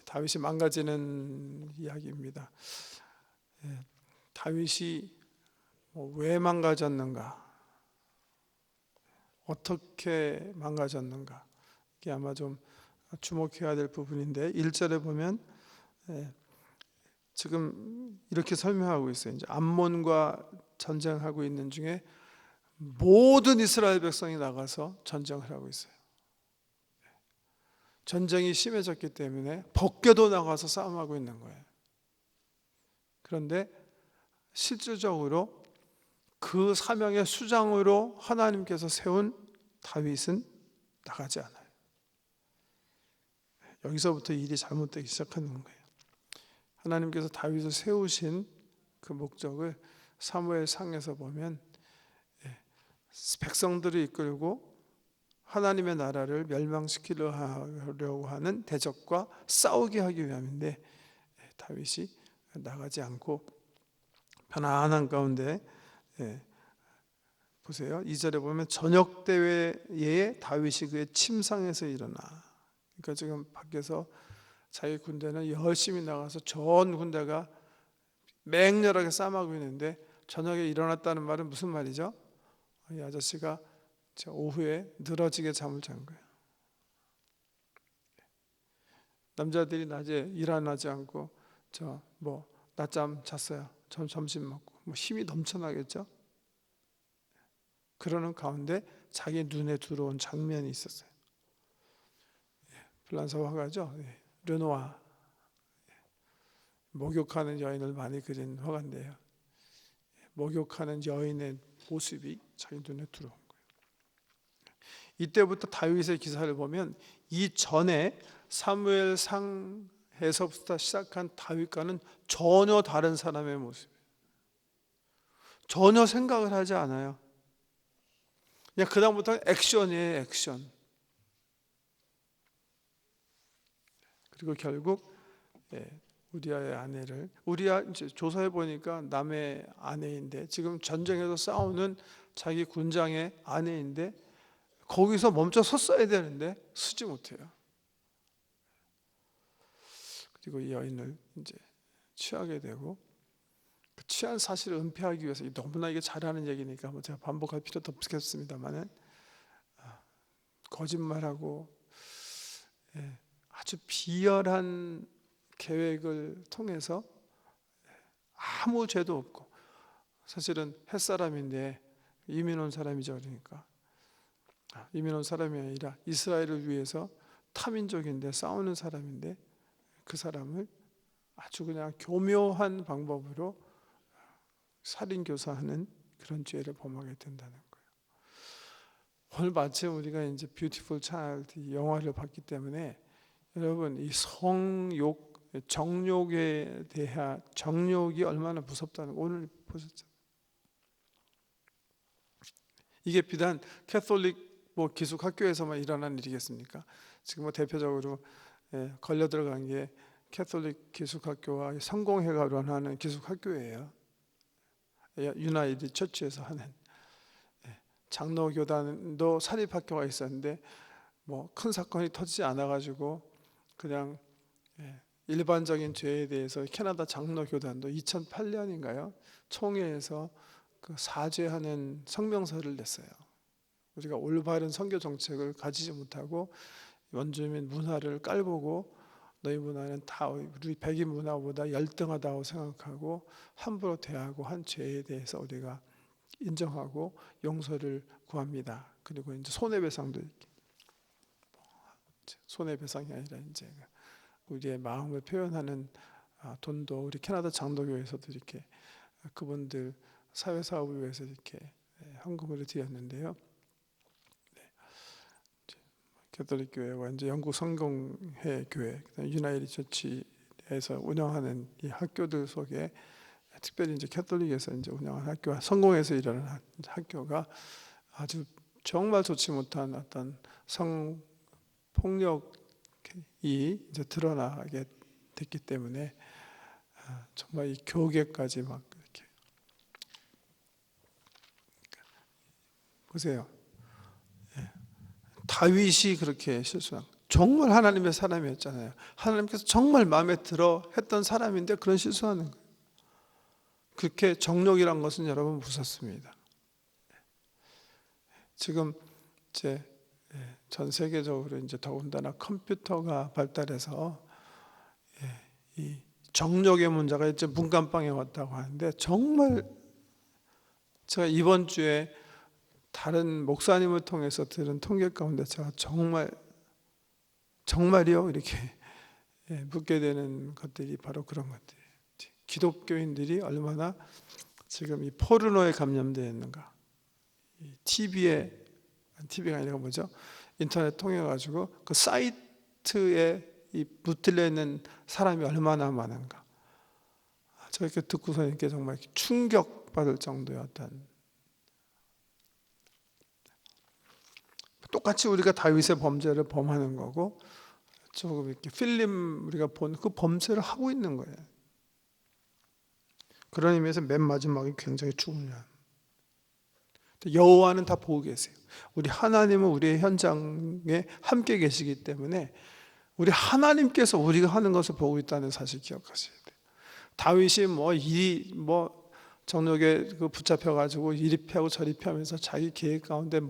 다윗이 망가지는 이야기입니다. 다윗이 왜 망가졌는가? 어떻게 망가졌는가? 이게 아마 좀 주목해야 될 부분인데 1절에 보면 지금 이렇게 설명하고 있어요. 이제 암몬과 전쟁하고 있는 중에 모든 이스라엘 백성이 나가서 전쟁을 하고 있어요. 전쟁이 심해졌기 때문에 벗겨도 나가서 싸움하고 있는 거예요. 그런데 실질적으로 그 사명의 수장으로 하나님께서 세운 다윗은 나가지 않아요. 여기서부터 일이 잘못되기 시작하는 거예요. 하나님께서 다윗을 세우신 그 목적을 사무엘상에서 보면 백성들을 이끌고 하나님의 나라를 멸망시키려고 하는 대적과 싸우게 하기 위함인데 다윗이 나가지 않고 편안한 가운데 보세요. 2절에 보면 저녁 때에 다윗이 그의 침상에서 일어나. 그러니까 지금 밖에서 자기 군대는 열심히 나가서 전 군대가 맹렬하게 싸움하고 있는데 저녁에 일어났다는 말은 무슨 말이죠? 이 아저씨가 오후에 늘어지게 잠을 잔 거예요. 남자들이 낮에 일 안 하지 않고 낮잠 잤어요. 점심 먹고 힘이 넘쳐나겠죠. 그러는 가운데 자기 눈에 들어온 장면이 있었어요. 프랑스 화가죠. 르누아, 목욕하는 여인을 많이 그린 화가인데요. 목욕하는 여인의 모습이 자기 눈에 들어온 거예요. 이때부터 다윗의 기사를 보면 이 전에 사무엘상에서부터 시작한 다윗과는 전혀 다른 사람의 모습이에요. 전혀 생각을 하지 않아요. 그냥 그다음부터 액션이에요, 액션. 그리고 결국 우리아의 아내를, 우리아 이제 조사해 보니까 남의 아내인데 지금 전쟁에서 싸우는 자기 군장의 아내인데 거기서 멈춰 섰어야 되는데 서지 못해요. 그리고 이 여인을 이제 취하게 되고 그 취한 사실을 은폐하기 위해서 너무나 이게 잘하는 얘기니까 제가 반복할 필요도 없겠습니다만은 거짓말하고 아주 비열한 계획을 통해서 아무 죄도 없고 사실은 햇사람인데 이민 온 사람이죠. 그러니까 이민 온 사람이 아니라 이스라엘을 위해서 타민족인데 싸우는 사람인데 그 사람을 아주 그냥 교묘한 방법으로 살인교사하는 그런 죄를 범하게 된다는 거예요. 오늘 마침 우리가 이제 뷰티풀 차일드 영화를 봤기 때문에 여러분 이 성욕, 정욕에 대한 정욕이 얼마나 무섭다는 거 오늘 보셨죠? 이게 비단 캐톨릭 기숙학교에서만 일어난 일이겠습니까? 지금 대표적으로 걸려 들어간 게 캐톨릭 기숙학교와 성공회가 run하는 기숙학교예요. 유나이티드 처치에서 하는 장로교단도 사립학교가 있었는데 큰 사건이 터지지 않아가지고 그냥 일반적인 죄에 대해서 캐나다 장로교단도 2008년인가요? 총회에서 그 사죄하는 성명서를 냈어요. 우리가 올바른 선교 정책을 가지지 못하고 원주민 문화를 깔보고 너희 문화는 다 우리 백인 문화보다 열등하다고 생각하고 함부로 대하고 한 죄에 대해서 우리가 인정하고 용서를 구합니다. 그리고 이제 손해배상도 이렇게 손해배상이 아니라 이제 우리의 마음을 표현하는 돈도 우리 캐나다 장로교에서도 이렇게 그분들 사회 사업을 위해서 이렇게 헌금을 드렸는데요. 캐톨릭 교회와 이제 영국 성공회 교회, 유나이티드 처치에서 운영하는 이 학교들 속에 특별히 이제 캐톨릭에서 이제 운영하는 학교와 성공회에서 일하는 학교가 아주 정말 좋지 못한 어떤 성폭력이 이제 드러나게 됐기 때문에 정말 이 교계까지 막 이렇게 보세요. 다윗이 그렇게 실수한 거예요. 정말 하나님의 사람이었잖아요. 하나님께서 정말 마음에 들어 했던 사람인데 그런 실수하는 거예요. 그렇게 정욕이란 것은 여러분 무섭습니다. 지금 이제 전 세계적으로 이제 더군다나 컴퓨터가 발달해서 이 정욕의 문제가 이제 문간방에 왔다고 하는데, 정말 제가 이번 주에 다른 목사님을 통해서 들은 통계 가운데 제가 정말이요? 이렇게 묻게 되는 것들이 바로 그런 것들이에요. 기독교인들이 얼마나 지금 이 포르노에 감염되어 있는가. TV가 아니라 뭐죠? 인터넷 통해 가지고 그 사이트에 붙들려 있는 사람이 얼마나 많은가. 저렇게 듣고서 이렇게 정말 충격받을 정도였던. 똑같이 우리가 다윗의 범죄를 범하는 거고, 조금 이렇게 필름 우리가 본 그 범죄를 하고 있는 거예요. 그런 의미에서 맨 마지막이 굉장히 중요한. 여호와는 다 보고 계세요. 우리 하나님은 우리의 현장에 함께 계시기 때문에 우리 하나님께서 우리가 하는 것을 보고 있다는 사실 기억하셔야 돼요. 다윗이 정욕에 붙잡혀 가지고 이리 피하고 저리 피하면서 자기 계획 가운데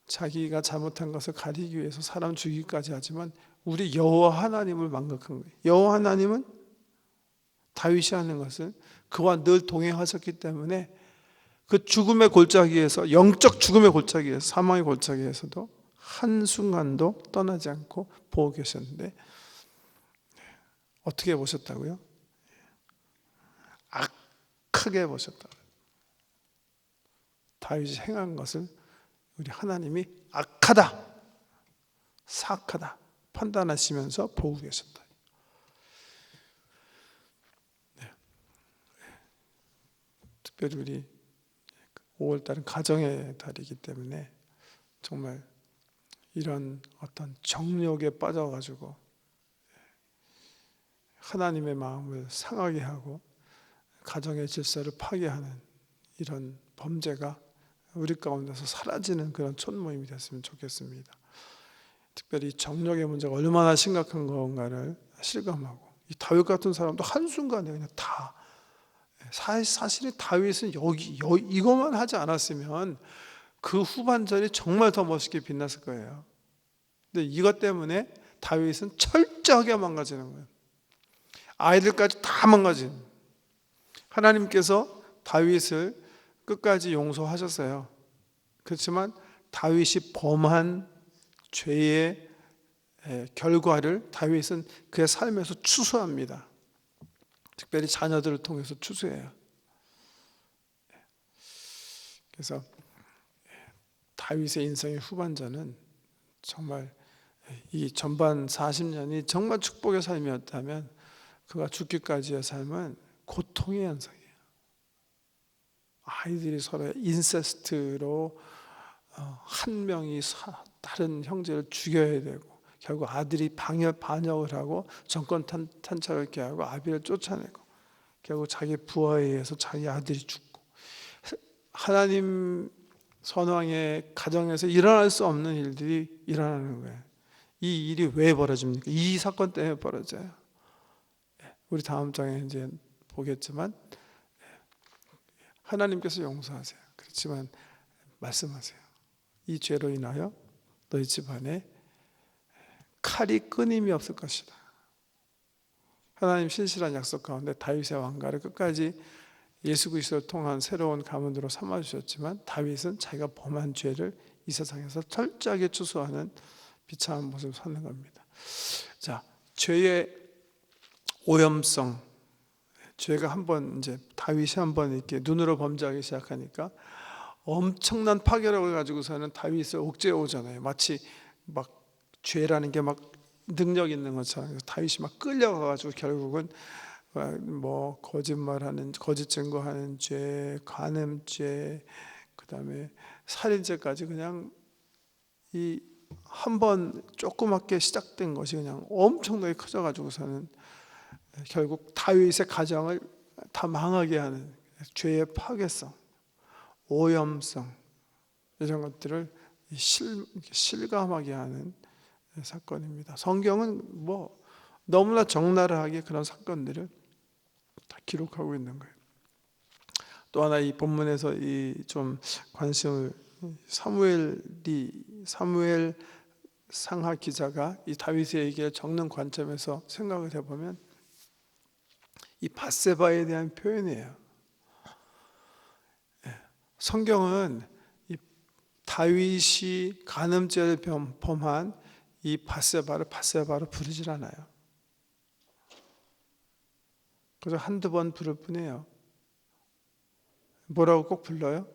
자기가 잘못한 것을 가리기 위해서 사람 죽이기까지 하지만 우리 여호와 하나님을 망각한 거예요. 여호와 하나님은 다윗이 하는 것은 그와 늘 동행하셨기 때문에 그 죽음의 골짜기에서, 영적 죽음의 골짜기에서, 사망의 골짜기에서도 한순간도 떠나지 않고 보고 계셨는데, 어떻게 보셨다고요? 악하게 보셨다고요. 다윗이 행한 것을 우리 하나님이 악하다, 사악하다 판단하시면서 보고 계셨다. 특별히 우리 5월달은 가정의 달이기 때문에 정말 이런 어떤 정욕에 빠져가지고 하나님의 마음을 상하게 하고 가정의 질서를 파괴하는 이런 범죄가 우리 가운데서 사라지는 그런 촌모임이 됐으면 좋겠습니다. 특별히 정욕의 문제가 얼마나 심각한 건가를 실감하고, 이 다윗 같은 사람도 한순간에 그냥 다, 사실은 다윗은 이것만 하지 않았으면 그 후반전이 정말 더 멋있게 빛났을 거예요. 근데 이것 때문에 다윗은 철저하게 망가지는 거예요. 아이들까지 다 망가진. 하나님께서 다윗을 끝까지 용서하셨어요. 그렇지만 다윗이 범한 죄의 결과를 다윗은 그의 삶에서 추수합니다. 특별히 자녀들을 통해서 추수해요. 그래서 다윗의 인생의 후반전은 정말 이 전반 40년이 정말 축복의 삶이었다면 그가 죽기까지의 삶은 고통의 현상이에요. 아이들이 서로 인세스트로 한 명이 다른 형제를 죽여야 되고, 결국 아들이 반역을 하고 정권 탄착을 이렇게 하고 아비를 쫓아내고, 결국 자기 부하에 의해서 자기 아들이 죽고, 하나님 선왕의 가정에서 일어날 수 없는 일들이 일어나는 거예요. 이 일이 왜 벌어집니까? 이 사건 때문에 벌어져요. 우리 다음 장에 이제 보겠지만 하나님께서 용서하세요. 그렇지만 말씀하세요. 이 죄로 인하여 너희 집안에 칼이 끊임이 없을 것이다. 하나님 신실한 약속 가운데 다윗의 왕가를 끝까지 예수 그리스도를 통한 새로운 가문으로 삼아주셨지만, 다윗은 자기가 범한 죄를 이 세상에서 철저하게 추수하는 비참한 모습을 사는 겁니다. 자, 죄의 오염성, 죄가 한번 이제 다윗이 한번 이렇게 눈으로 범죄하기 시작하니까 엄청난 파괴력을 가지고서는 다윗을 억제해 오잖아요. 마치 막 죄라는 게 막 능력 있는 것처럼 다윗이 막 끌려가가지고 결국은 뭐 거짓말하는, 거짓 증거하는 죄, 간음죄, 그다음에 살인죄까지 그냥 이 한 번 조그맣게 시작된 것이 그냥 엄청나게 커져가지고서는 결국 다윗의 가정을 다 망하게 하는 죄의 파괴성, 오염성, 이런 것들을 실감하게 하는 사건입니다. 성경은 뭐 너무나 적나라하게 그런 사건들을 다 기록하고 있는 거예요. 또 하나 이 본문에서 이 좀 관심을 사무엘 상하 기자가 이 다윗의 얘기를 적는 관점에서 생각을 해보면 이 밧세바에 대한 표현이에요. 성경은 이 다윗이 간음죄를 범한 이 밧세바로 부르질 않아요. 그래서 한두 번 부를 뿐이에요. 뭐라고 꼭 불러요?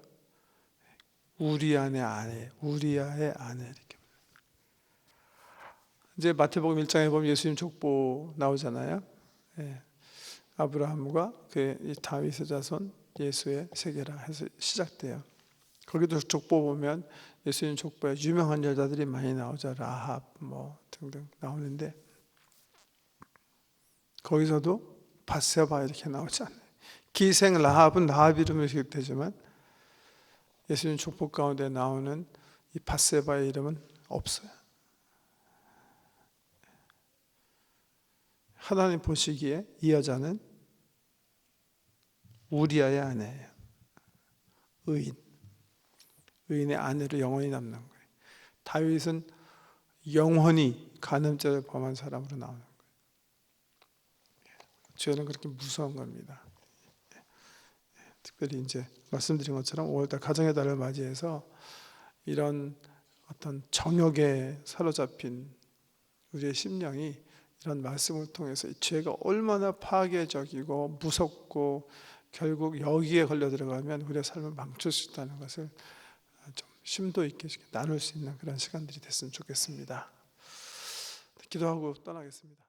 우리아의 아내, 우리아의 아내 이렇게. 이제 마태복음 1장에 보면 예수님 족보 나오잖아요. 예. 아브라함과 그 다윗의 자손 예수의 세계라 해서 시작돼요. 거기도 족보 보면 예수님 족보에 유명한 여자들이 많이 나오죠. 라합 뭐 등등 나오는데 거기서도 밧세바 이렇게 나오지 않아요. 기생 라합은 라합 이름으로 기록되지만 예수님 족보 가운데 나오는 이 밧세바의 이름은 없어요. 하나님 보시기에 이 여자는 우리아의 아내예요. 의인의 아내로 영원히 남는 거예요. 다윗은 영원히 간음죄를 범한 사람으로 나오는 거예요. 죄는 그렇게 무서운 겁니다. 특별히 이제 말씀드린 것처럼 5월달 가정의 달을 맞이해서 이런 어떤 정욕에 사로잡힌 우리의 심령이 이런 말씀을 통해서 이 죄가 얼마나 파괴적이고 무섭고 결국 여기에 걸려 들어가면 우리의 삶을 망칠 수 있다는 것을 좀 심도 있게 나눌 수 있는 그런 시간들이 됐으면 좋겠습니다. 기도하고 떠나겠습니다.